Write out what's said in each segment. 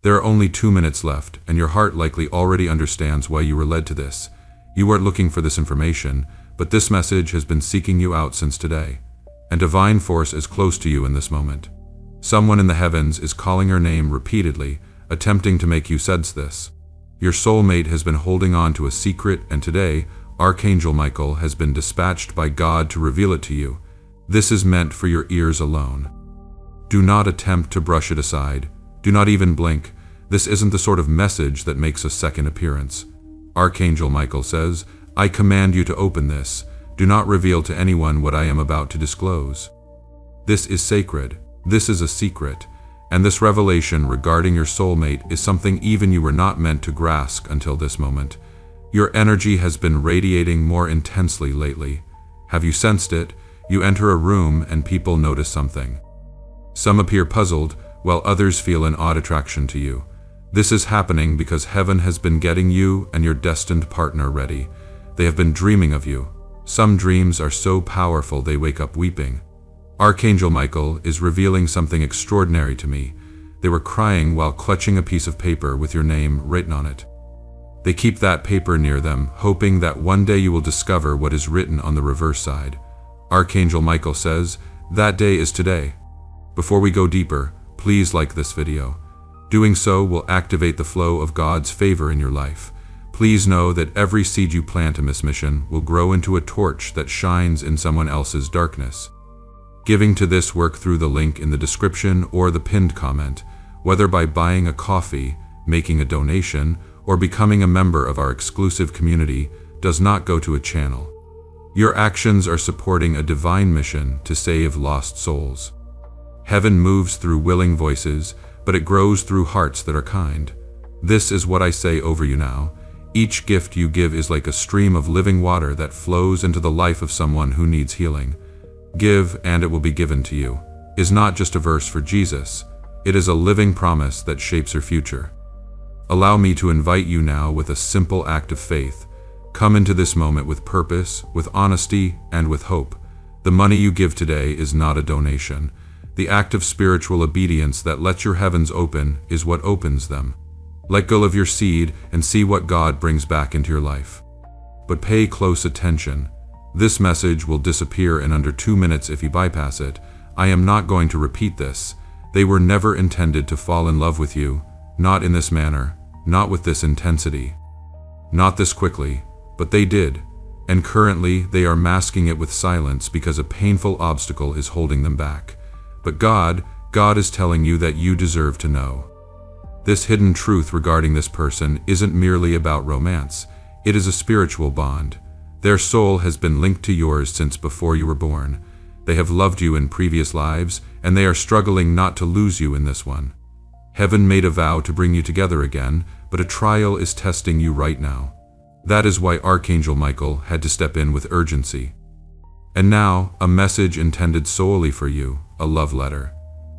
There are only 2 minutes left, and your heart likely already understands why you were led to this. You weren't looking for this information, but this message has been seeking you out since today. And divine force is close to you in this moment. Someone in the heavens is calling your name repeatedly, attempting to make you sense this. Your soulmate has been holding on to a secret, and today, Archangel Michael has been dispatched by God to reveal it to you. This is meant for your ears alone. Do not attempt to brush it aside. Do not even blink. This isn't the sort of message that makes a second appearance. Archangel Michael says, I command you to open this. Do not reveal to anyone what I am about to disclose. This is sacred. This is a secret. And this revelation regarding your soulmate is something even you were not meant to grasp until this moment. Your energy has been radiating more intensely lately. Have you sensed it? You enter a room and people notice something. Some appear puzzled, while others feel an odd attraction to you. This is happening because heaven has been getting you and your destined partner ready. They have been dreaming of you. Some dreams are so powerful they wake up weeping. Archangel Michael is revealing something extraordinary to me. They were crying while clutching a piece of paper with your name written on it. They keep that paper near them, hoping that one day you will discover what is written on the reverse side. Archangel Michael says, that day is today. Before we go deeper, please like this video. Doing so will activate the flow of God's favor in your life. Please know that every seed you plant in this mission will grow into a torch that shines in someone else's darkness. Giving to this work through the link in the description or the pinned comment, whether by buying a coffee, making a donation, or becoming a member of our exclusive community, does not go to a channel. Your actions are supporting a divine mission to save lost souls. Heaven moves through willing voices, but it grows through hearts that are kind. This is what I say over you now. Each gift you give is like a stream of living water that flows into the life of someone who needs healing. Give, and it will be given to you, is not just a verse for Jesus. It is a living promise that shapes your future. Allow me to invite you now with a simple act of faith. Come into this moment with purpose, with honesty, and with hope. The money you give today is not a donation. The act of spiritual obedience that lets your heavens open is what opens them. Let go of your seed and see what God brings back into your life. But pay close attention. This message will disappear in under 2 minutes if you bypass it. I am not going to repeat this. They were never intended to fall in love with you, not in this manner, not with this intensity, not this quickly, but they did. And currently they are masking it with silence because a painful obstacle is holding them back. But God is telling you that you deserve to know. This hidden truth regarding this person isn't merely about romance. It is a spiritual bond. Their soul has been linked to yours since before you were born. They have loved you in previous lives, and they are struggling not to lose you in this one. Heaven made a vow to bring you together again, but a trial is testing you right now. That is why Archangel Michael had to step in with urgency. And now, a message intended solely for you, a love letter.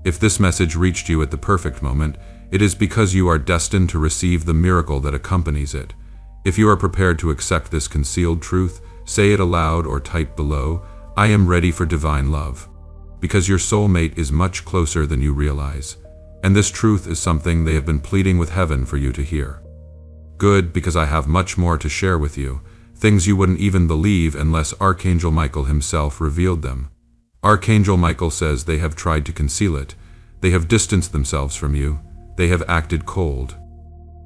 If this message reached you at the perfect moment, it is because you are destined to receive the miracle that accompanies it. If you are prepared to accept this concealed truth, say it aloud or type below, I am ready for divine love. Because your soulmate is much closer than you realize. And this truth is something they have been pleading with heaven for you to hear. Good, because I have much more to share with you. Things you wouldn't even believe unless Archangel Michael himself revealed them. Archangel Michael says they have tried to conceal it. They have distanced themselves from you. They have acted cold.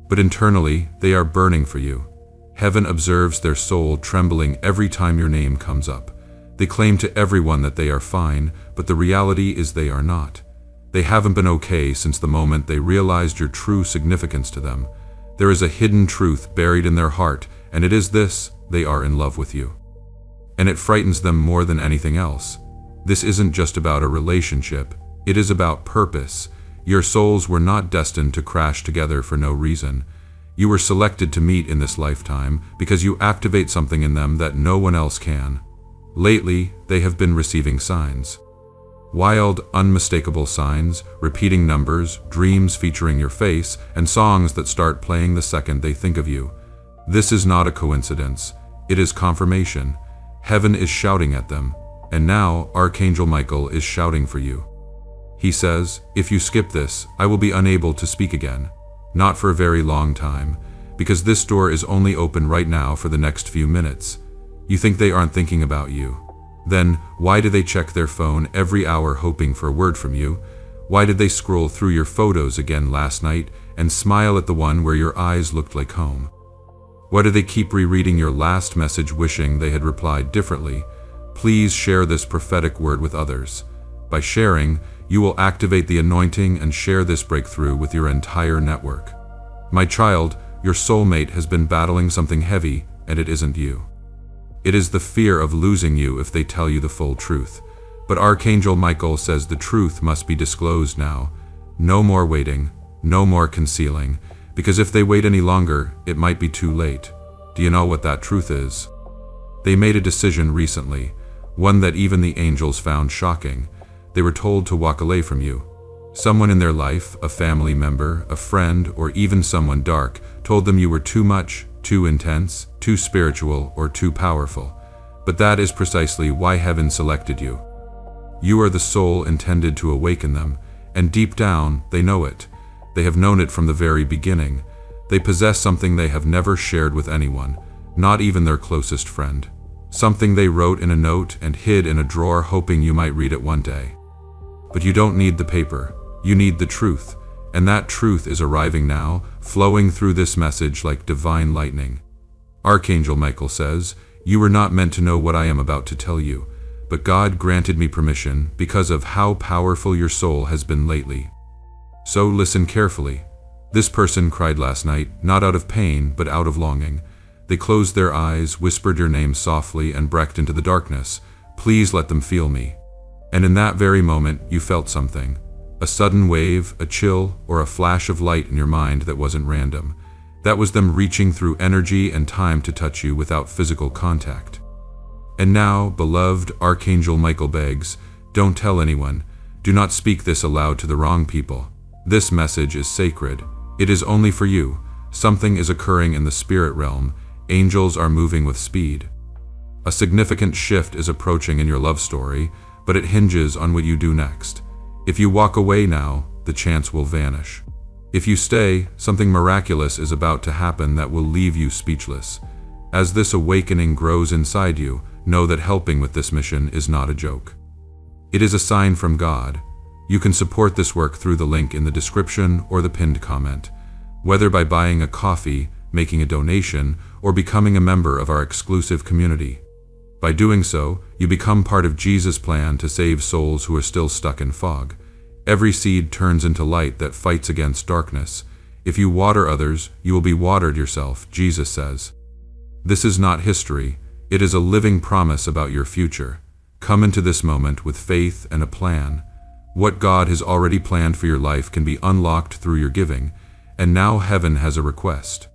But internally, they are burning for you. Heaven observes their soul trembling every time your name comes up. They claim to everyone that they are fine, but the reality is they are not. They haven't been okay since the moment they realized your true significance to them. There is a hidden truth buried in their heart, and it is this: they are in love with you. And it frightens them more than anything else. This isn't just about a relationship, it is about purpose. Your souls were not destined to crash together for no reason. You were selected to meet in this lifetime because you activate something in them that no one else can. Lately, they have been receiving signs. Wild, unmistakable signs, repeating numbers, dreams featuring your face, and songs that start playing the second they think of you. This is not a coincidence. It is confirmation. Heaven is shouting at them, and now Archangel Michael is shouting for you. He says, if you skip this, I will be unable to speak again. Not for a very long time, because this door is only open right now for the next few minutes. You think they aren't thinking about you. Then, why do they check their phone every hour hoping for a word from you? Why did they scroll through your photos again last night and smile at the one where your eyes looked like home? Why do they keep rereading your last message wishing they had replied differently? Please share this prophetic word with others. By sharing, you will activate the anointing and share this breakthrough with your entire network. My child, your soulmate has been battling something heavy, and it isn't you. It is the fear of losing you if they tell you the full truth. But Archangel Michael says the truth must be disclosed now. No more waiting, no more concealing, because if they wait any longer, it might be too late. Do you know what that truth is? They made a decision recently, one that even the angels found shocking. They were told to walk away from you. Someone in their life, a family member, a friend, or even someone dark, told them you were too much, too intense, too spiritual, or too powerful. But that is precisely why heaven selected you. You are the soul intended to awaken them, and deep down, they know it. They have known it from the very beginning. They possess something they have never shared with anyone, not even their closest friend. Something they wrote in a note and hid in a drawer hoping you might read it one day. But you don't need the paper, you need the truth, and that truth is arriving now, flowing through this message like divine lightning. Archangel Michael says, "You were not meant to know what I am about to tell you, but God granted me permission because of how powerful your soul has been lately. So listen carefully. This person cried last night, not out of pain, but out of longing. They closed their eyes, whispered your name softly, and breathed into the darkness. Please let them feel me." And in that very moment, you felt something. A sudden wave, a chill, or a flash of light in your mind that wasn't random. That was them reaching through energy and time to touch you without physical contact. And now, beloved Archangel Michael begs, don't tell anyone. Do not speak this aloud to the wrong people. This message is sacred. It is only for you. Something is occurring in the spirit realm. Angels are moving with speed. A significant shift is approaching in your love story, but it hinges on what you do next. If you walk away now, the chance will vanish. If you stay, something miraculous is about to happen that will leave you speechless. As this awakening grows inside you, know that helping with this mission is not a joke. It is a sign from God. You can support this work through the link in the description or the pinned comment, whether by buying a coffee, making a donation, or becoming a member of our exclusive community. By doing so, you become part of Jesus' plan to save souls who are still stuck in fog. Every seed turns into light that fights against darkness. If you water others, you will be watered yourself, Jesus says. This is not history. It is a living promise about your future. Come into this moment with faith and a plan. What God has already planned for your life can be unlocked through your giving, and now heaven has a request.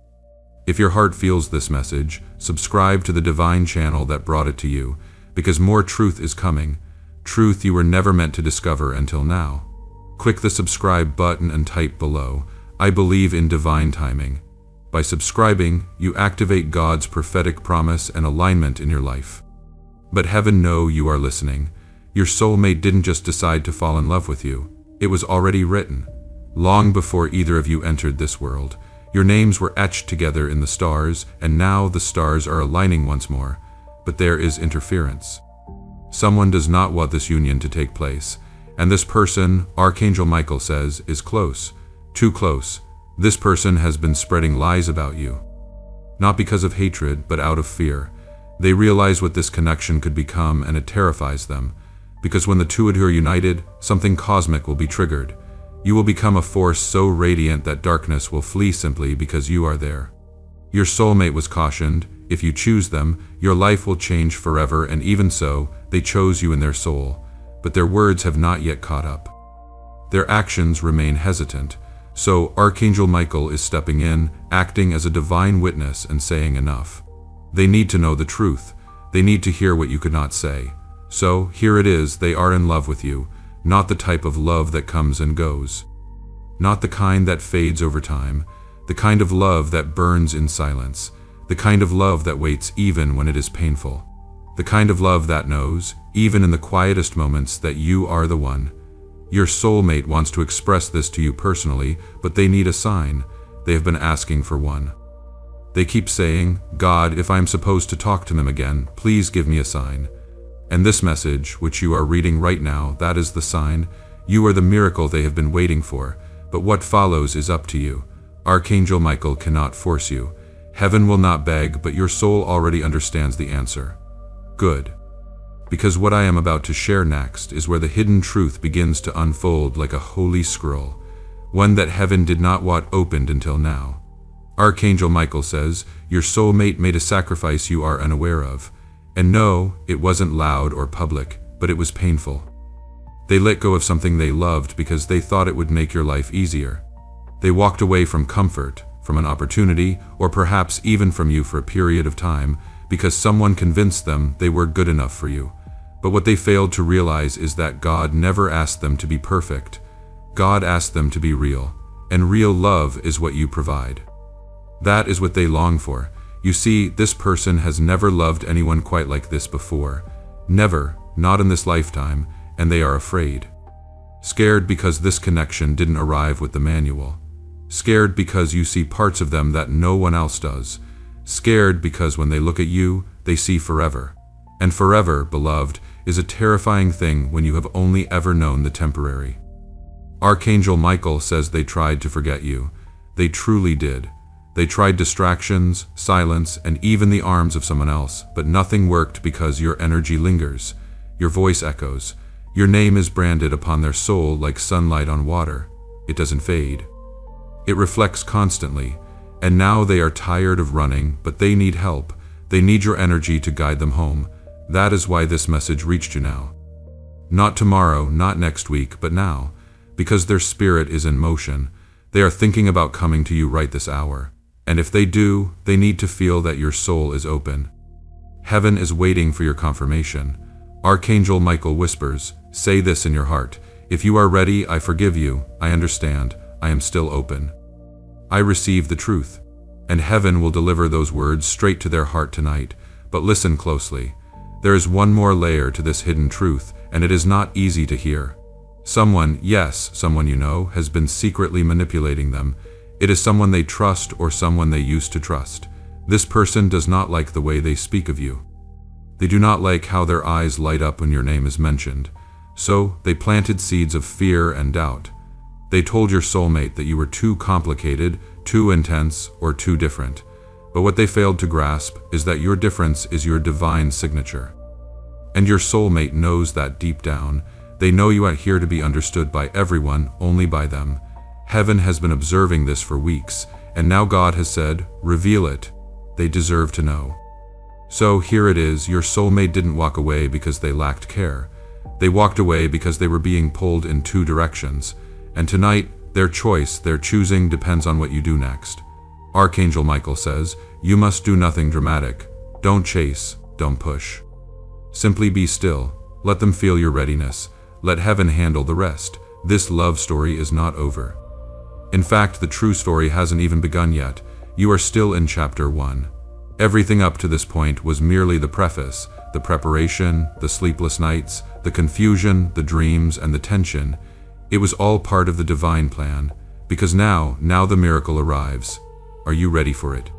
If your heart feels this message, subscribe to the divine channel that brought it to you, because more truth is coming, truth you were never meant to discover until now. Click the subscribe button and type below, "I believe in divine timing." By subscribing, you activate God's prophetic promise and alignment in your life. But heaven knows you are listening. Your soulmate didn't just decide to fall in love with you. It was already written. Long before either of you entered this world, your names were etched together in the stars, and now the stars are aligning once more. But there is interference. Someone does not want this union to take place, and this person, Archangel Michael says, is close. Too close. This person has been spreading lies about you. Not because of hatred, but out of fear. They realize what this connection could become, and it terrifies them. Because when the two are united, something cosmic will be triggered. You will become a force so radiant that darkness will flee simply because you are there. Your soulmate was cautioned, if you choose them, your life will change forever, and even so, they chose you in their soul. But their words have not yet caught up. Their actions remain hesitant. So Archangel Michael is stepping in, acting as a divine witness and saying enough. They need to know the truth. They need to hear what you could not say. So here it is, they are in love with you, not the type of love that comes and goes. Not the kind that fades over time, the kind of love that burns in silence, the kind of love that waits even when it is painful, the kind of love that knows, even in the quietest moments, that you are the one. Your soulmate wants to express this to you personally, but they need a sign. they have been asking for one. They keep saying, God, if I am supposed to talk to them again, please give me a sign. And this message, which you are reading right now, that is the sign. You are the miracle they have been waiting for, but what follows is up to you. Archangel Michael cannot force you. Heaven will not beg, but your soul already understands the answer. Good. Because what I am about to share next is where the hidden truth begins to unfold like a holy scroll, one that heaven did not want opened until now. Archangel Michael says, your soulmate made a sacrifice you are unaware of. And no, it wasn't loud or public, but it was painful. They let go of something they loved because they thought it would make your life easier. They walked away from comfort, from an opportunity, or perhaps even from you for a period of time, because someone convinced them they were good enough for you. But what they failed to realize is that God never asked them to be perfect. God asked them to be real, and real love is what you provide. That is what they long for. You see, this person has never loved anyone quite like this before. Never, not in this lifetime, and they are afraid. Scared because this connection didn't arrive with the manual. Scared because you see parts of them that no one else does. Scared because when they look at you, they see forever. And forever, beloved, is a terrifying thing when you have only ever known the temporary. Archangel Michael says they tried to forget you. They truly did. They tried distractions, silence, and even the arms of someone else, but nothing worked because your energy lingers. Your voice echoes. Your name is branded upon their soul like sunlight on water. It doesn't fade. It reflects constantly, and now they are tired of running, but they need help. They need your energy to guide them home. That is why this message reached you now. Not tomorrow, not next week, but now, because their spirit is in motion. They are thinking about coming to you right this hour. And if they do, they need to feel that your soul is open. Heaven is waiting for your confirmation. Archangel Michael whispers, say this in your heart. If you are ready, I forgive you. I understand. I am still open. I receive the truth. And heaven will deliver those words straight to their heart tonight. But listen closely. There is one more layer to this hidden truth, and it is not easy to hear. Someone, yes, someone you know, has been secretly manipulating them. It is someone they trust or someone they used to trust. This person does not like the way they speak of you. They do not like how their eyes light up when your name is mentioned. So they planted seeds of fear and doubt. They told your soulmate that you were too complicated, too intense, or too different. But what they failed to grasp is that your difference is your divine signature. And your soulmate knows that deep down. They know you are here to be understood by everyone, only by them. Heaven has been observing this for weeks, and now God has said, reveal it. They deserve to know. So here it is, your soulmate didn't walk away because they lacked care. They walked away because they were being pulled in two directions. And tonight, their choice, their choosing depends on what you do next. Archangel Michael says, you must do nothing dramatic. Don't chase, don't push. Simply be still. Let them feel your readiness. Let heaven handle the rest. This love story is not over. In fact, the true story hasn't even begun yet. You are still in chapter 1. Everything up to this point was merely the preface, the preparation, the sleepless nights, the confusion, the dreams, and the tension. It was all part of the divine plan, because now the miracle arrives. Are you ready for it?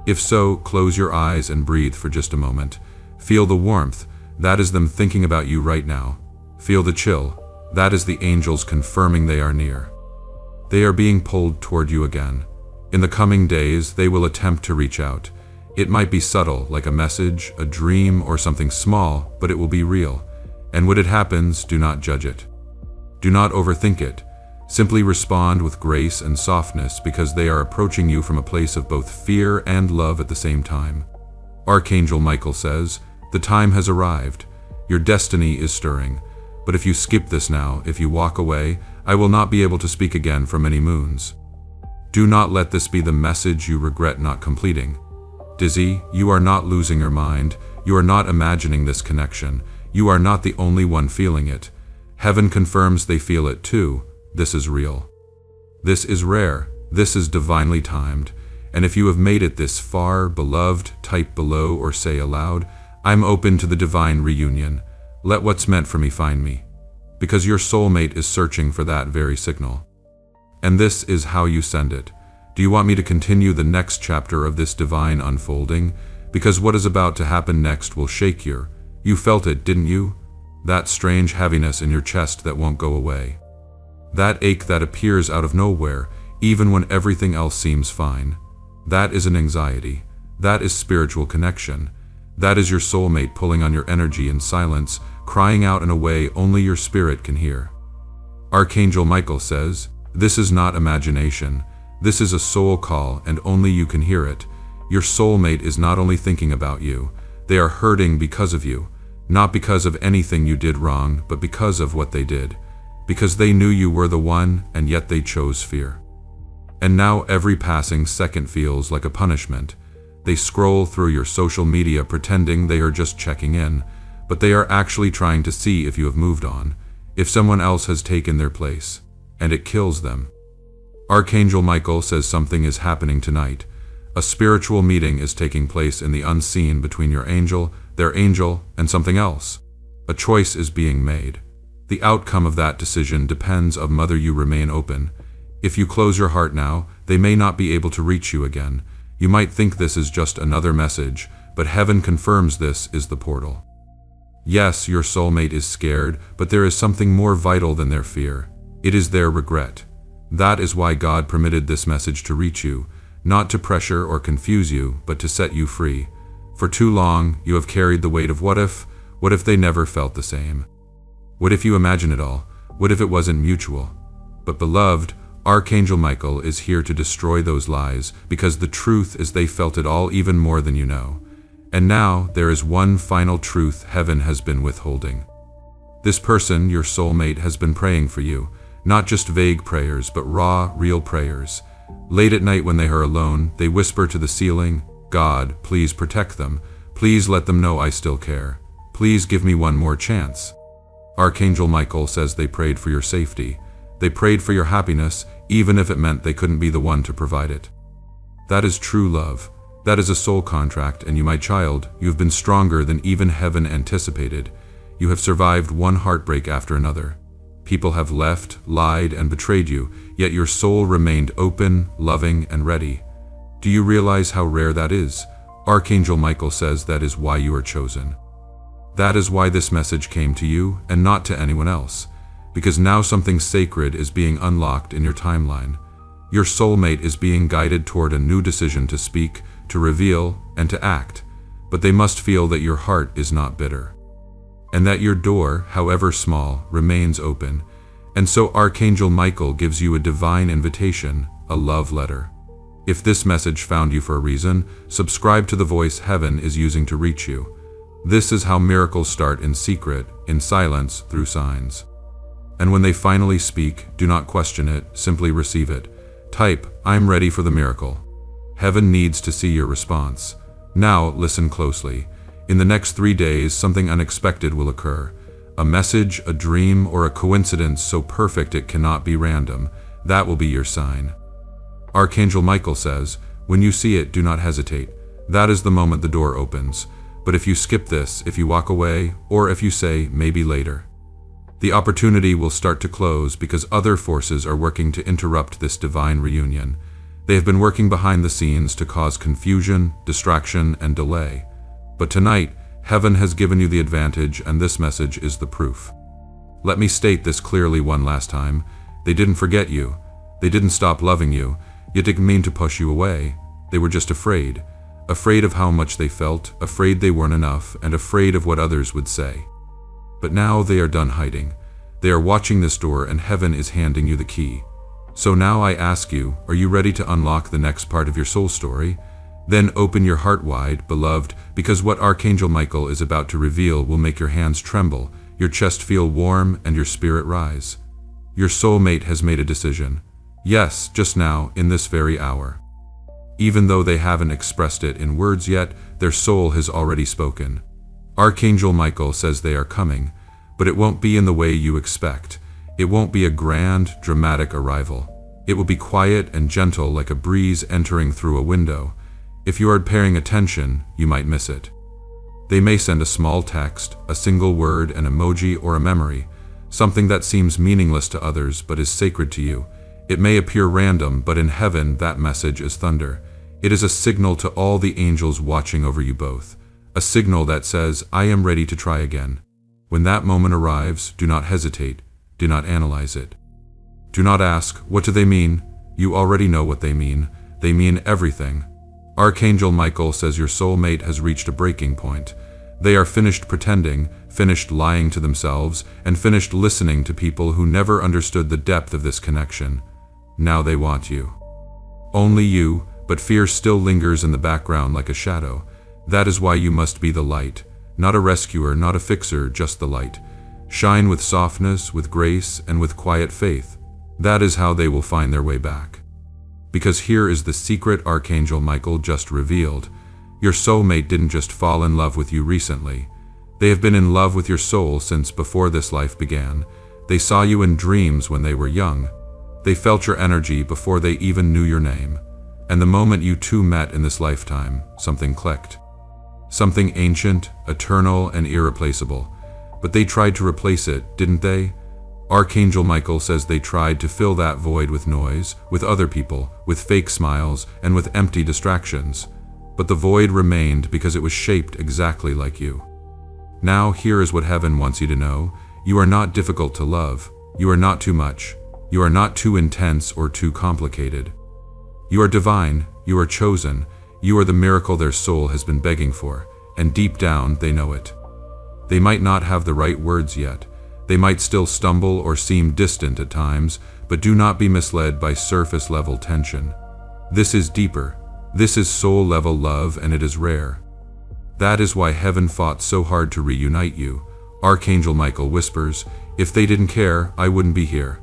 If so, close your eyes and breathe for just a moment. Feel the warmth. That is them thinking about you right now. Feel the chill. That is the angels confirming they are near. They are being pulled toward you again. In the coming days, they will attempt to reach out. It might be subtle, like a message, a dream, or something small, but it will be real. And when it happens, do not judge it. Do not overthink it. Simply respond with grace and softness because they are approaching you from a place of both fear and love at the same time. Archangel Michael says, the time has arrived. Your destiny is stirring. But if you skip this now, if you walk away, I will not be able to speak again for many moons. Do not let this be the message you regret not completing. Dizzy, you are not losing your mind. You are not imagining this connection. You are not the only one feeling it. Heaven confirms they feel it too. This is real. This is rare. This is divinely timed. And if you have made it this far, beloved, type below or say aloud, I'm open to the divine reunion. Let what's meant for me find me. Because your soulmate is searching for that very signal. And this is how you send it. Do you want me to continue the next chapter of this divine unfolding? Because what is about to happen next will shake you. You felt it, didn't you? That strange heaviness in your chest that won't go away. That ache that appears out of nowhere, even when everything else seems fine. That is an anxiety. That is spiritual connection. That is your soulmate pulling on your energy in silence, crying out in a way only your spirit can hear. Archangel Michael says, "This is not imagination. This is a soul call, and only you can hear it. Your soulmate is not only thinking about you, they are hurting because of you, not because of anything you did wrong, but because of what they did. Because they knew you were the one, and yet they chose fear. And now every passing second feels like a punishment. They scroll through your social media pretending they are just checking in, but they are actually trying to see if you have moved on, if someone else has taken their place, and it kills them." Archangel Michael says something is happening tonight. A spiritual meeting is taking place in the unseen between your angel, their angel, and something else. A choice is being made. The outcome of that decision depends on whether you remain open. If you close your heart now, they may not be able to reach you again. You might think this is just another message, but heaven confirms this is the portal. Yes, your soulmate is scared, but there is something more vital than their fear. It is their regret. That is why God permitted this message to reach you, not to pressure or confuse you, but to set you free. For too long, you have carried the weight of what if they never felt the same? What if you imagine it all? What if it wasn't mutual? But beloved, Archangel Michael is here to destroy those lies, because the truth is they felt it all even more than you know. And now, there is one final truth heaven has been withholding. This person, your soulmate, has been praying for you. Not just vague prayers, but raw, real prayers. Late at night when they are alone, they whisper to the ceiling, "God, please protect them. Please let them know I still care. Please give me one more chance." Archangel Michael says they prayed for your safety. They prayed for your happiness, even if it meant they couldn't be the one to provide it. That is true love. That is a soul contract, and you, my child, you have been stronger than even heaven anticipated. You have survived one heartbreak after another. People have left, lied, and betrayed you, yet your soul remained open, loving, and ready. Do you realize how rare that is? Archangel Michael says that is why you are chosen. That is why this message came to you, and not to anyone else. Because now something sacred is being unlocked in your timeline. Your soulmate is being guided toward a new decision to speak, to reveal, and to act. But they must feel that your heart is not bitter. And that your door, however small, remains open. And so Archangel Michael gives you a divine invitation, a love letter. If this message found you for a reason, subscribe to the voice heaven is using to reach you. This is how miracles start in secret, in silence, through signs. And when they finally speak, do not question it, simply receive it. Type, "I'm ready for the miracle." Heaven needs to see your response. Now, listen closely. In the next 3 days, something unexpected will occur. A message, a dream, or a coincidence so perfect it cannot be random. That will be your sign. Archangel Michael says, when you see it, do not hesitate. That is the moment the door opens. But if you skip this, if you walk away, or if you say, maybe later, the opportunity will start to close because other forces are working to interrupt this divine reunion. They have been working behind the scenes to cause confusion, distraction, and delay. But tonight, heaven has given you the advantage, and this message is the proof. Let me state this clearly one last time. They didn't forget you. They didn't stop loving you, yet didn't mean to push you away. They were just afraid. Afraid of how much they felt, afraid they weren't enough, and afraid of what others would say. But now they are done hiding. They are watching this door, and heaven is handing you the key. So now I ask you, are you ready to unlock the next part of your soul story? Then open your heart wide, beloved, because what Archangel Michael is about to reveal will make your hands tremble, your chest feel warm, and your spirit rise. Your soulmate has made a decision. Yes, just now, in this very hour. Even though they haven't expressed it in words yet, their soul has already spoken. Archangel Michael says they are coming, but it won't be in the way you expect. It won't be a grand, dramatic arrival. It will be quiet and gentle like a breeze entering through a window. If you are paying attention, you might miss it. They may send a small text, a single word, an emoji, or a memory, something that seems meaningless to others but is sacred to you. It may appear random, but in heaven that message is thunder. It is a signal to all the angels watching over you both. A signal that says, I am ready to try again. When that moment arrives, do not hesitate. Do not analyze it. Do not ask, what do they mean? You already know what they mean. They mean everything. Archangel Michael says your soulmate has reached a breaking point. They are finished pretending, finished lying to themselves, and finished listening to people who never understood the depth of this connection. Now they want you. Only you, but fear still lingers in the background like a shadow. That is why you must be the light. Not a rescuer, not a fixer, just the light. Shine with softness, with grace, and with quiet faith. That is how they will find their way back. Because here is the secret Archangel Michael just revealed. Your soulmate didn't just fall in love with you recently. They have been in love with your soul since before this life began. They saw you in dreams when they were young. They felt your energy before they even knew your name. And the moment you two met in this lifetime, something clicked. Something ancient, eternal, and irreplaceable. But they tried to replace it, didn't they? Archangel Michael says they tried to fill that void with noise, with other people, with fake smiles, and with empty distractions. But the void remained because it was shaped exactly like you. Now here is what heaven wants you to know. You are not difficult to love. You are not too much. You are not too intense or too complicated. You are divine. You are chosen. You are the miracle their soul has been begging for, and deep down they know it. They might not have the right words yet. They might still stumble or seem distant at times, but do not be misled by surface-level tension. This is deeper. This is soul-level love, and it is rare. That is why heaven fought so hard to reunite you. Archangel Michael whispers, if they didn't care, I wouldn't be here.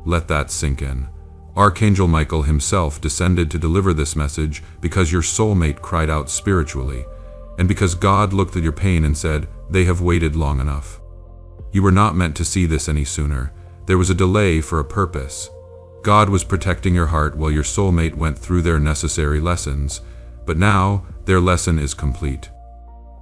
Let that sink in. Archangel Michael himself descended to deliver this message because your soulmate cried out spiritually, and because God looked at your pain and said, they have waited long enough. You were not meant to see this any sooner. There was a delay for a purpose. God was protecting your heart while your soulmate went through their necessary lessons, but now their lesson is complete.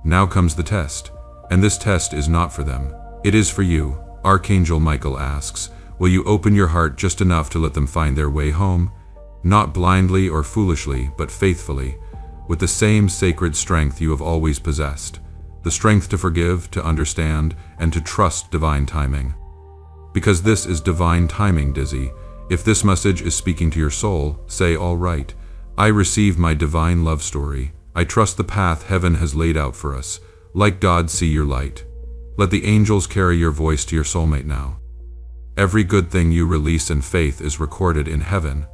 Now comes the test, and this test is not for them. It is for you. Archangel Michael asks, will you open your heart just enough to let them find their way home? Not blindly or foolishly, but faithfully, with the same sacred strength you have always possessed. The strength to forgive, to understand, and to trust divine timing. Because this is divine timing, Dizzy. If this message is speaking to your soul, say, all right, I receive my divine love story. I trust the path heaven has laid out for us. Like God, see your light. Let the angels carry your voice to your soulmate now. Every good thing you release in faith is recorded in heaven.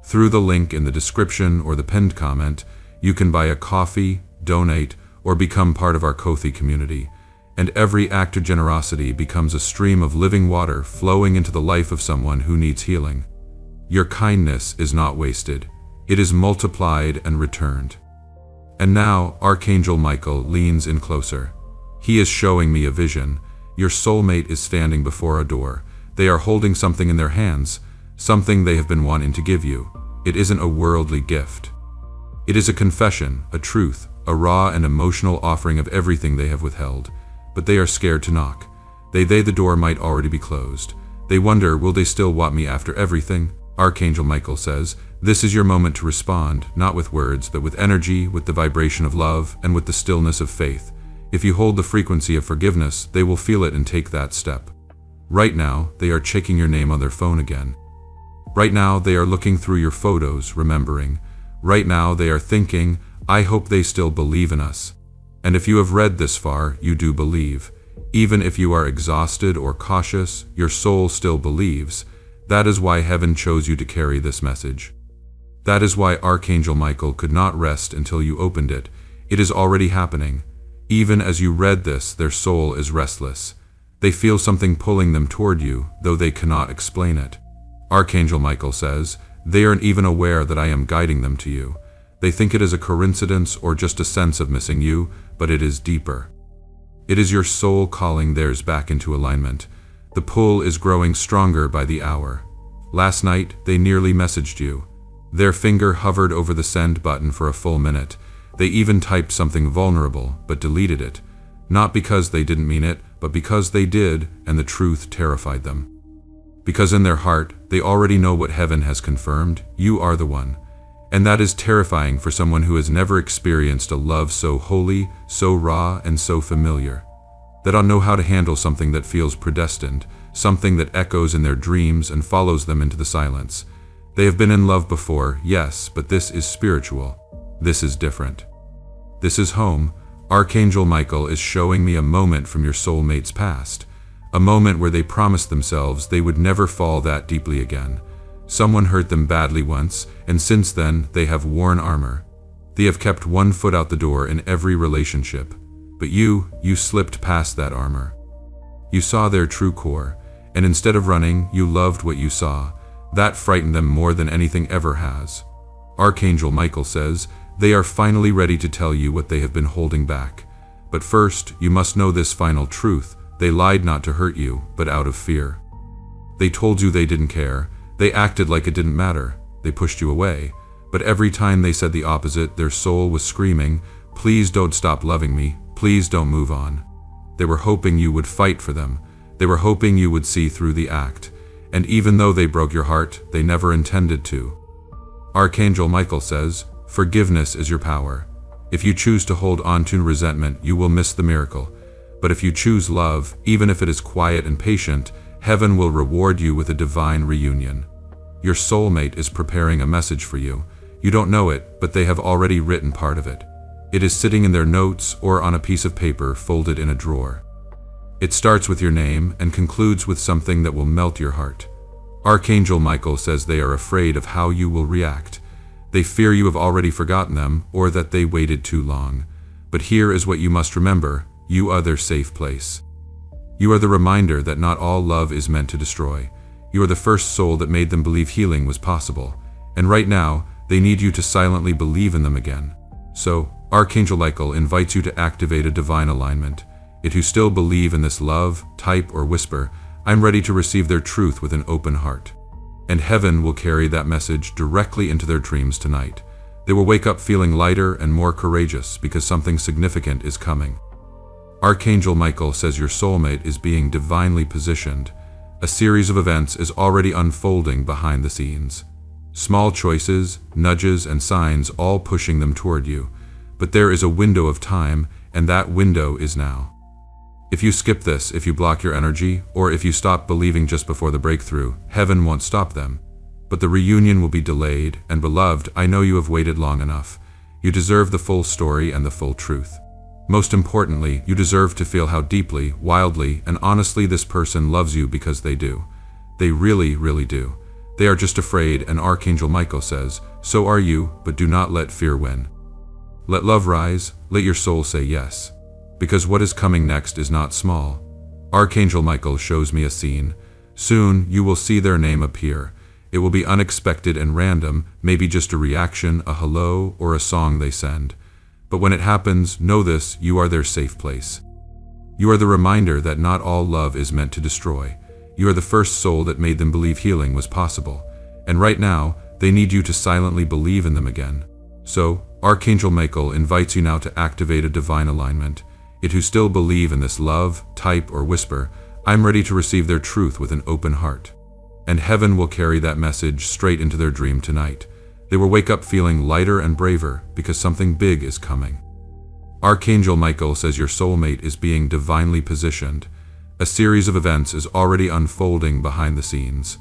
Through the link in the description or the pinned comment, you can buy a coffee, donate, or become part of our Kothi community, and every act of generosity becomes a stream of living water flowing into the life of someone who needs healing. Your kindness is not wasted. It is multiplied and returned. And now, Archangel Michael leans in closer. He is showing me a vision. Your soulmate is standing before a door. They are holding something in their hands, something they have been wanting to give you. It isn't a worldly gift. It is a confession, a truth, a raw and emotional offering of everything they have withheld. But they are scared to knock. The door might already be closed. They wonder, will they still want me after everything? Archangel Michael says, this is your moment to respond, not with words, but with energy, with the vibration of love, and with the stillness of faith. If you hold the frequency of forgiveness, they will feel it and take that step. Right now, they are checking your name on their phone again. Right now, they are looking through your photos, remembering. Right now, they are thinking, I hope they still believe in us. And if you have read this far, you do believe. Even if you are exhausted or cautious, your soul still believes. That is why heaven chose you to carry this message. That is why Archangel Michael could not rest until you opened it. It is already happening. Even as you read this, their soul is restless. They feel something pulling them toward you, though they cannot explain it. Archangel Michael says, they aren't even aware that I am guiding them to you. They think it is a coincidence or just a sense of missing you, but it is deeper. It is your soul calling theirs back into alignment. The pull is growing stronger by the hour. Last night, they nearly messaged you. Their finger hovered over the send button for a full minute. They even typed something vulnerable, but deleted it. Not because they didn't mean it, but because they did, and the truth terrified them. because in their heart, they already know what heaven has confirmed: you are the one. And that is terrifying for someone who has never experienced a love so holy, so raw, and so familiar. They don't know how to handle something that feels predestined, something that echoes in their dreams and follows them into the silence. They have been in love before, yes, but this is spiritual. This is different. This is home. Archangel Michael is showing me a moment from your soulmate's past, a moment where they promised themselves they would never fall that deeply again. Someone hurt them badly once, and since then they have worn armor. They have kept one foot out the door in every relationship. But you slipped past that armor. You saw their true core, and instead of running, you loved what you saw. That frightened them more than anything ever has. Archangel Michael says they are finally ready to tell you what they have been holding back. But first, you must know this final truth: they lied not to hurt you, but out of fear. They told you they didn't care. They acted like it didn't matter. They pushed you away. But every time they said the opposite, their soul was screaming, "Please don't stop loving me. Please don't move on." They were hoping you would fight for them. They were hoping you would see through the act. And even though they broke your heart, they never intended to. Archangel Michael says, forgiveness is your power. If you choose to hold on to resentment, you will miss the miracle. But if you choose love, even if it is quiet and patient, heaven will reward you with a divine reunion. Your soulmate is preparing a message for you. You don't know it, but they have already written part of it. It is sitting in their notes or on a piece of paper folded in a drawer. It starts with your name and concludes with something that will melt your heart. Archangel Michael says they are afraid of how you will react. They fear you have already forgotten them or that they waited too long. But here is what you must remember: you are their safe place. You are the reminder that not all love is meant to destroy. You are the first soul that made them believe healing was possible. And right now, they need you to silently believe in them again. So, Archangel Michael invites you to activate a divine alignment. If you still believe in this love, type or whisper, I'm ready to receive their truth with an open heart. And heaven will carry that message directly into their dreams tonight. They will wake up feeling lighter and more courageous because something significant is coming. Archangel Michael says your soulmate is being divinely positioned. A series of events is already unfolding behind the scenes. Small choices, nudges, and signs all pushing them toward you. But there is a window of time, and that window is now. If you skip this, if you block your energy, or if you stop believing just before the breakthrough, heaven won't stop them. But the reunion will be delayed, and beloved, I know you have waited long enough. You deserve the full story and the full truth. Most importantly, you deserve to feel how deeply, wildly, and honestly this person loves you, because they do. They really, really do. They are just afraid, and Archangel Michael says, so are you, but do not let fear win. Let love rise, let your soul say yes. Because what is coming next is not small. Archangel Michael shows me a scene. Soon, you will see their name appear. It will be unexpected and random, maybe just a reaction, a hello, or a song they send. But when it happens, know this: you are their safe place. You are the reminder that not all love is meant to destroy. You are the first soul that made them believe healing was possible. And right now, they need you to silently believe in them again. So, Archangel Michael invites you now to activate a divine alignment. If you still believe in this love, type, or whisper, I'm ready to receive their truth with an open heart. And heaven will carry that message straight into their dream tonight. They will wake up feeling lighter and braver because something big is coming. Archangel Michael says your soulmate is being divinely positioned. A series of events is already unfolding behind the scenes.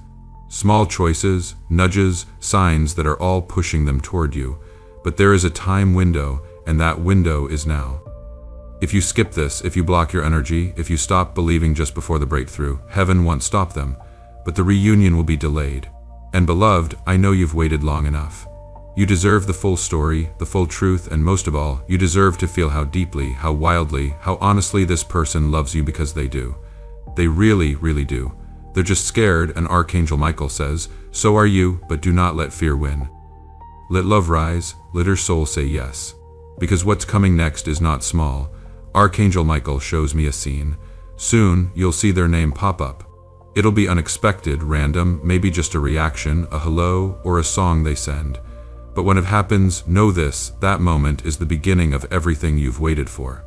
Small choices, nudges, signs that are all pushing them toward you. But there is a time window, and that window is now. If you skip this, if you block your energy, if you stop believing just before the breakthrough, heaven won't stop them. But the reunion will be delayed. And beloved, I know you've waited long enough. You deserve the full story, the full truth, and most of all, you deserve to feel how deeply, how wildly, how honestly this person loves you, because they do. They really, really do. They're just scared, and Archangel Michael says, so are you, but do not let fear win. Let love rise, let your soul say yes. Because what's coming next is not small. Archangel Michael shows me a scene. Soon, you'll see their name pop up. It'll be unexpected, random, maybe just a reaction, a hello, or a song they send. But when it happens, know this: that moment is the beginning of everything you've waited for.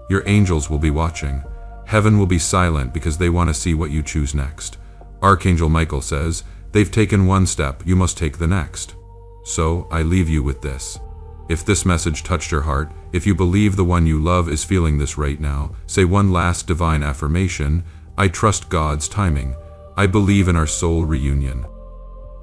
Your angels will be watching. Heaven will be silent because they want to see what you choose next. Archangel Michael says, they've taken one step, you must take the next. So, I leave you with this. If this message touched your heart, if you believe the one you love is feeling this right now, say one last divine affirmation: I trust God's timing. I believe in our soul reunion.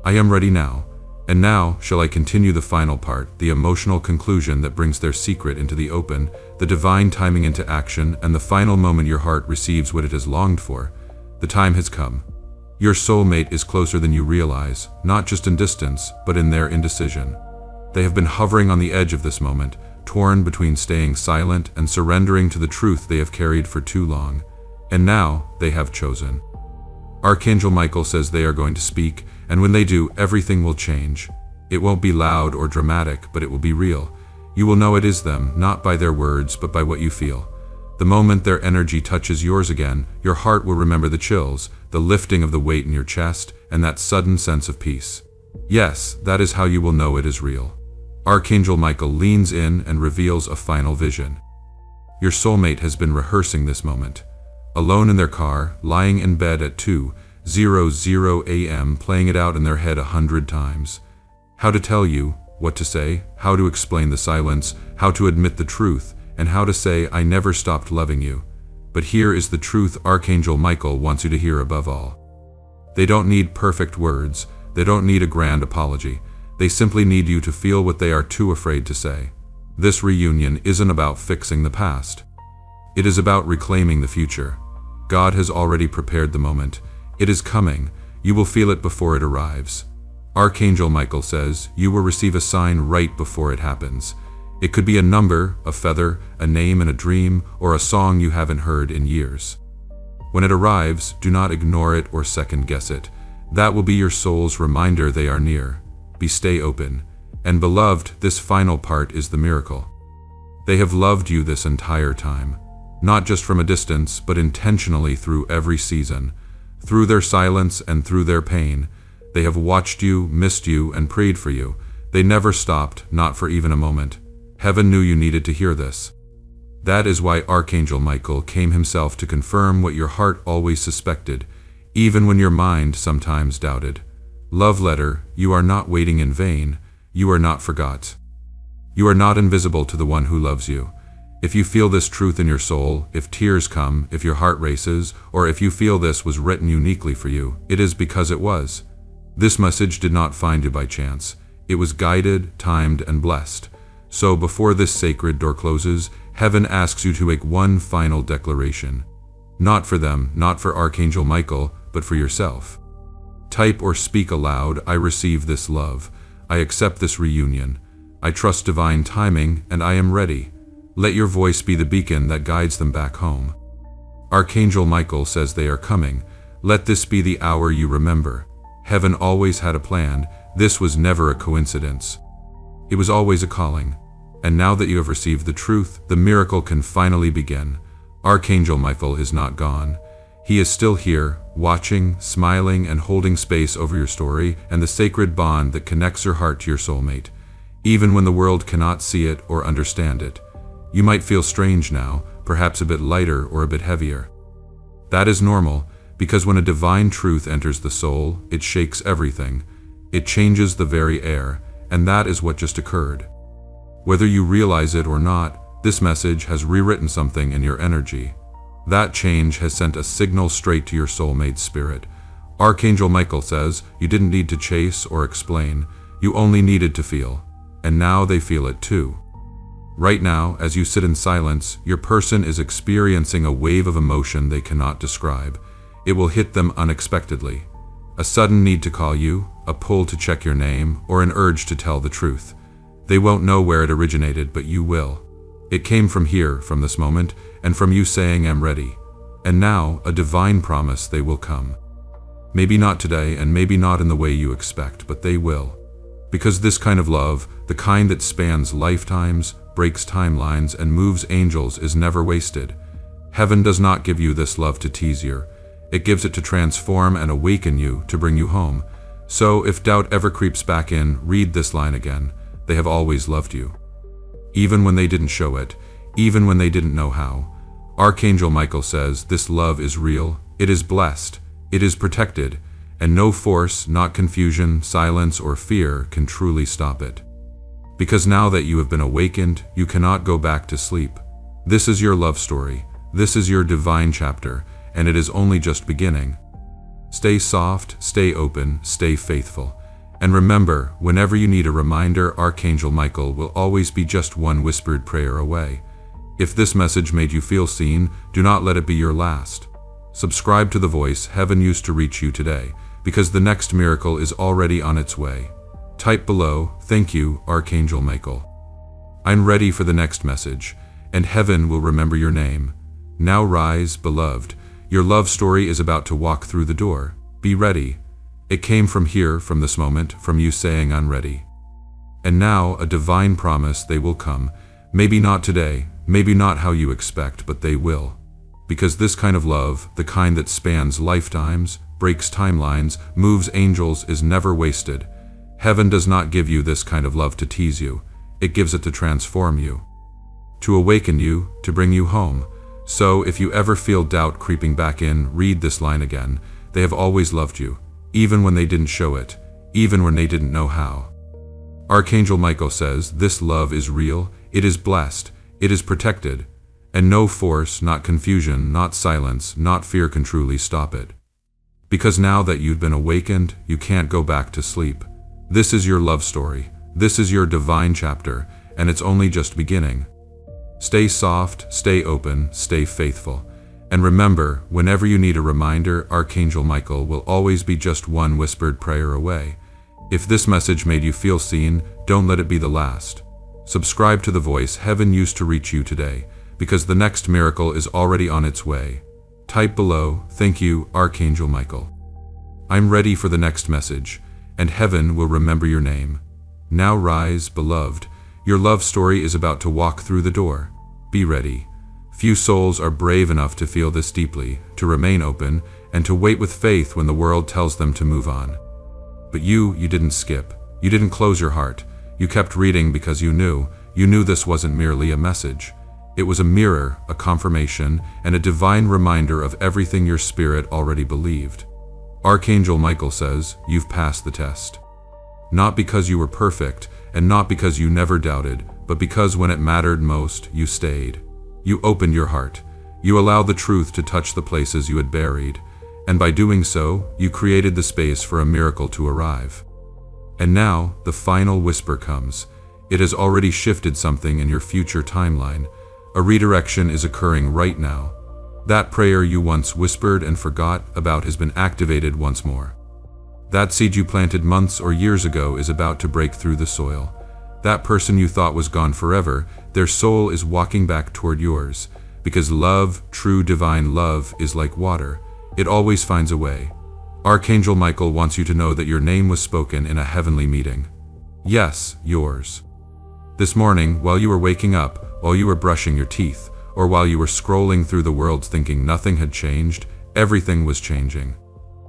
I am ready now. And now, shall I continue the final part, the emotional conclusion that brings their secret into the open, the divine timing into action, and the final moment your heart receives what it has longed for. The time has come. Your soulmate is closer than you realize, not just in distance, but in their indecision. They have been hovering on the edge of this moment, torn between staying silent and surrendering to the truth they have carried for too long. And now, they have chosen. Archangel Michael says they are going to speak, and when they do, everything will change. It won't be loud or dramatic, but it will be real. You will know it is them, not by their words, but by what you feel. The moment their energy touches yours again, your heart will remember the chills, the lifting of the weight in your chest, and that sudden sense of peace. Yes, that is how you will know it is real. Archangel Michael leans in and reveals a final vision. Your soulmate has been rehearsing this moment. Alone in their car, lying in bed at 2:00 a.m., playing it out in their head 100 times. How to tell you, what to say, how to explain the silence, how to admit the truth, and how to say, I never stopped loving you. But here is the truth Archangel Michael wants you to hear above all. They don't need perfect words. They don't need a grand apology. They simply need you to feel what they are too afraid to say. This reunion isn't about fixing the past. It is about reclaiming the future. God has already prepared the moment. It is coming. You will feel it before it arrives. Archangel Michael says you will receive a sign right before it happens. It could be a number, a feather, a name in a dream, or a song you haven't heard in years. When it arrives, do not ignore it or second guess it. That will be your soul's reminder they are near. Stay open. And beloved, this final part is the miracle. They have loved you this entire time. Not just from a distance, but intentionally through every season. Through their silence and through their pain. They have watched you, missed you, and prayed for you. They never stopped, not for even a moment. Heaven knew you needed to hear this. That is why Archangel Michael came himself to confirm what your heart always suspected, even when your mind sometimes doubted. Love letter, you are not waiting in vain. You are not forgot. You are not invisible to the one who loves you. If you feel this truth in your soul, if tears come, if your heart races, or if you feel this was written uniquely for you, it is because it was. This message did not find you by chance. It was guided, timed, and blessed. So before this sacred door closes, heaven asks you to make one final declaration. Not for them, not for Archangel Michael, but for yourself. Type or speak aloud, I receive this love. I accept this reunion. I trust divine timing, and I am ready. Let your voice be the beacon that guides them back home. Archangel Michael says they are coming. Let this be the hour you remember. Heaven always had a plan. This was never a coincidence. It was always a calling. And now that you have received the truth, the miracle can finally begin. Archangel Michael is not gone. He is still here, watching, smiling, and holding space over your story and the sacred bond that connects your heart to your soulmate. Even when the world cannot see it or understand it. You might feel strange now, perhaps a bit lighter or a bit heavier. That is normal, because when a divine truth enters the soul, it shakes everything. It changes the very air, and that is what just occurred. Whether you realize it or not, this message has rewritten something in your energy. That change has sent a signal straight to your soulmate's spirit. Archangel Michael says you didn't need to chase or explain, you only needed to feel. And now they feel it too. Right now, as you sit in silence, your person is experiencing a wave of emotion they cannot describe. It will hit them unexpectedly. A sudden need to call you, a pull to check your name, or an urge to tell the truth. They won't know where it originated, but you will. It came from here, from this moment, and from you saying, I'm ready. And now, a divine promise they will come. Maybe not today, and maybe not in the way you expect, but they will. Because this kind of love, the kind that spans lifetimes, breaks timelines, and moves angels, is never wasted. Heaven does not give you this love to tease you. It gives it to transform and awaken you, to bring you home. So, if doubt ever creeps back in, read this line again. They have always loved you. Even when they didn't show it, even when they didn't know how. Archangel Michael says this love is real, it is blessed, It is protected, and no force, not confusion, silence, or fear, can truly stop it. Because now that you have been awakened, you cannot go back to sleep. This is your love story. This is your divine chapter, and it is only just beginning. Stay soft, stay open, stay faithful. And remember, whenever you need a reminder, Archangel Michael will always be just one whispered prayer away. If this message made you feel seen, do not let it be your last. Subscribe to the voice heaven used to reach you today, because the next miracle is already on its way. Type below, "Thank you, Archangel Michael. I'm ready for the next message, and heaven will remember your name. Now rise, beloved. Your love story is about to walk through the door. Be ready." It came from here, from this moment, from you saying, "I'm ready." And now, a divine promise, they will come. Maybe not today, maybe not how you expect, but they will. Because this kind of love, the kind that spans lifetimes, breaks timelines, moves angels, is never wasted. Heaven does not give you this kind of love to tease you. It gives it to transform you, to awaken you, to bring you home. So, if you ever feel doubt creeping back in, read this line again. They have always loved you, even when they didn't show it, even when they didn't know how. Archangel Michael says, this love is real, it is blessed, it is protected, and no force, not confusion, not silence, not fear can truly stop it. Because now that you've been awakened, you can't go back to sleep. This is your love story, this is your divine chapter, and it's only just beginning. Stay soft, stay open, stay faithful. And remember, whenever you need a reminder, Archangel Michael will always be just one whispered prayer away. If this message made you feel seen, don't let it be the last. Subscribe to the voice heaven used to reach you today, because the next miracle is already on its way. Type below, "Thank you, Archangel Michael. I'm ready for the next message, and heaven will remember your name. Now rise, beloved. Your love story is about to walk through the door. Be ready." Few souls are brave enough to feel this deeply, to remain open, and to wait with faith when the world tells them to move on. But you didn't skip. You didn't close your heart. You kept reading because you knew this wasn't merely a message. It was a mirror, a confirmation, and a divine reminder of everything your spirit already believed. Archangel Michael says, you've passed the test. Not because you were perfect, and not because you never doubted, but because when it mattered most, you stayed. You opened your heart. You allowed the truth to touch the places you had buried, and by doing so, you created the space for a miracle to arrive. And now, the final whisper comes. It has already shifted something in your future timeline. A redirection is occurring right now. That prayer you once whispered and forgot about has been activated once more. That seed you planted months or years ago is about to break through the soil. That person you thought was gone forever, their soul is walking back toward yours. Because love, true divine love, is like water. It always finds a way. Archangel Michael wants you to know that your name was spoken in a heavenly meeting. Yes, yours. This morning, while you were waking up, while you were brushing your teeth, or while you were scrolling through the world thinking nothing had changed, everything was changing.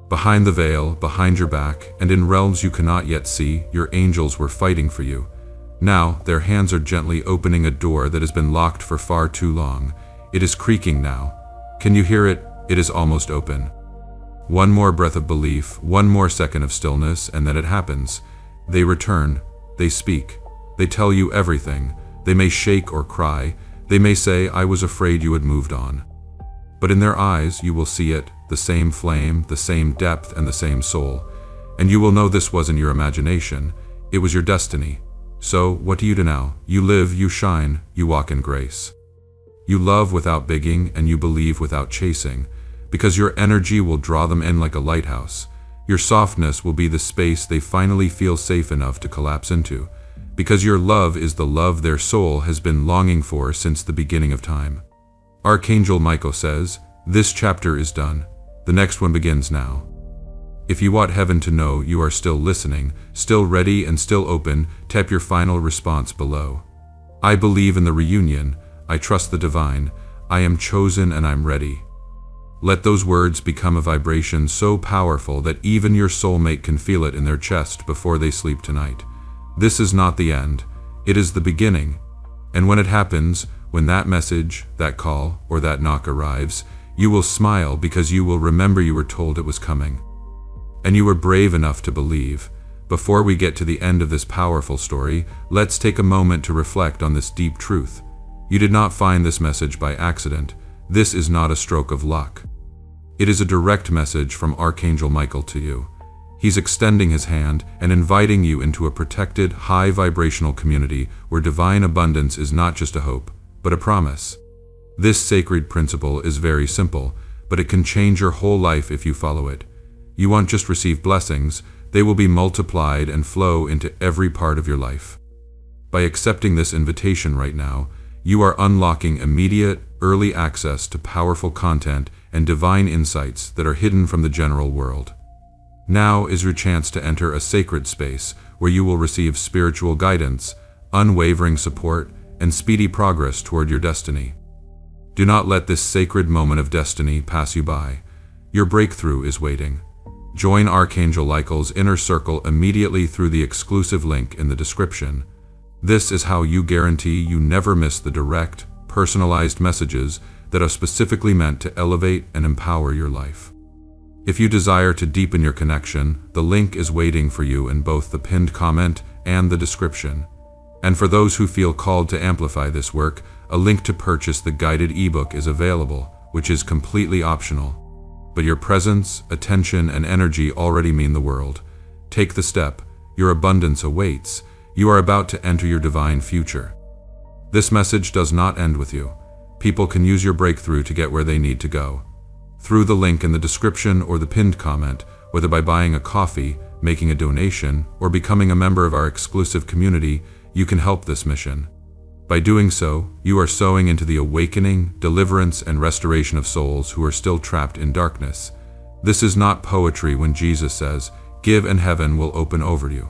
Behind the veil, behind your back, and in realms you cannot yet see, your angels were fighting for you. Now, their hands are gently opening a door that has been locked for far too long. It is creaking now. Can you hear it? It is almost open. One more breath of belief, one more second of stillness, and then it happens. They return. They speak. They tell you everything. They may shake or cry. They may say, "I was afraid you had moved on." But in their eyes, you will see it, the same flame, the same depth, and the same soul. And you will know this wasn't your imagination. It was your destiny. So, what do you do now? You live, you shine, you walk in grace. You love without begging, and you believe without chasing, because your energy will draw them in like a lighthouse. Your softness will be the space they finally feel safe enough to collapse into, because your love is the love their soul has been longing for since the beginning of time. Archangel Michael says, this chapter is done. The next one begins now. If you want heaven to know you are still listening, still ready and still open, tap your final response below. I believe in the reunion. I trust the divine. I am chosen and I'm ready. Let those words become a vibration so powerful that even your soulmate can feel it in their chest before they sleep tonight. This is not the end. It is the beginning. And when it happens, when that message, that call, or that knock arrives, You will smile because you will remember you were told it was coming. And you were brave enough to believe. Before we get to the end of this powerful story, let's take a moment to reflect on this deep truth. You did not find this message by accident. This is not a stroke of luck. It is a direct message from Archangel Michael to you. He's extending his hand and inviting you into a protected, high-vibrational community where divine abundance is not just a hope, but a promise. This sacred principle is very simple, but it can change your whole life if you follow it. You won't just receive blessings, they will be multiplied and flow into every part of your life. By accepting this invitation right now, you are unlocking immediate, early access to powerful content and divine insights that are hidden from the general world. Now is your chance to enter a sacred space where you will receive spiritual guidance, unwavering support, and speedy progress toward your destiny. Do not let this sacred moment of destiny pass you by. Your breakthrough is waiting. Join Archangel Michael's inner circle immediately through the exclusive link in the description. This is how you guarantee you never miss the direct, personalized messages that are specifically meant to elevate and empower your life. If you desire to deepen your connection, the link is waiting for you in both the pinned comment and the description. And for those who feel called to amplify this work, a link to purchase the guided ebook is available, which is completely optional. But your presence, attention, and energy already mean the world. Take the step. Your abundance awaits. You are about to enter your divine future. This message does not end with you. People can use your breakthrough to get where they need to go. Through the link in the description or the pinned comment, whether by buying a coffee, making a donation, or becoming a member of our exclusive community, you can help this mission. By doing so, you are sowing into the awakening, deliverance, and restoration of souls who are still trapped in darkness. This is not poetry when Jesus says, "Give and heaven will open over you."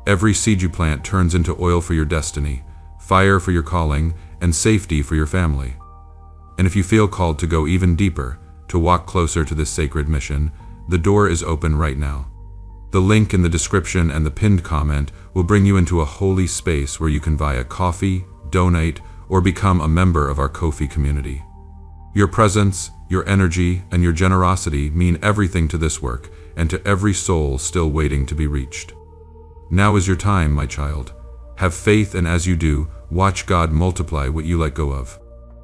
Every seed you plant turns into oil for your destiny, fire for your calling, and safety for your family. And if you feel called to go even deeper, to walk closer to this sacred mission, the door is open right now. The link in the description and the pinned comment will bring you into a holy space where you can buy a coffee, donate, or become a member of our Ko-fi community. Your presence, your energy, and your generosity mean everything to this work and to every soul still waiting to be reached. Now is your time, my child. Have faith, and as you do, watch God multiply what you let go of.